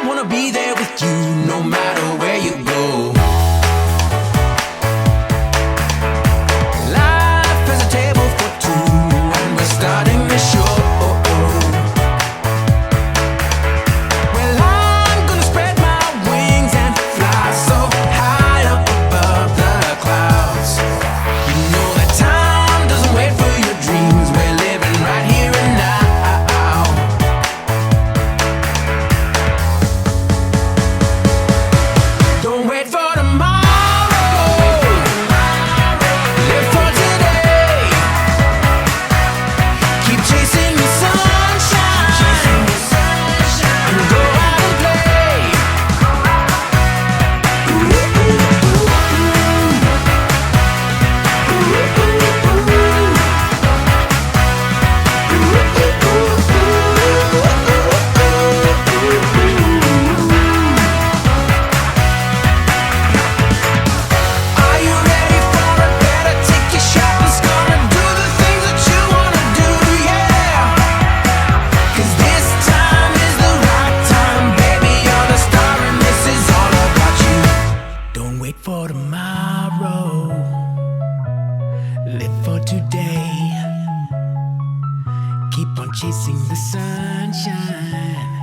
I wanna be there with you, no matter where you go. Life is a table for two, and we're starting the show. Well, I'm gonna spread my wings and fly so high up above the clouds. You know that time doesn't wait for your dreams. We're living right here and now. Don't wait for tomorrow. Live for today. Keep chasing the sunshine and go out and play. Are you ready for it? Better take your shot. It's gonna do the things that you wanna do, yeah. 'Cause this time is the right time, baby. You're the star and this is all about you. Don't wait for tomorrow. Live for today. Keep on chasing the sunshine.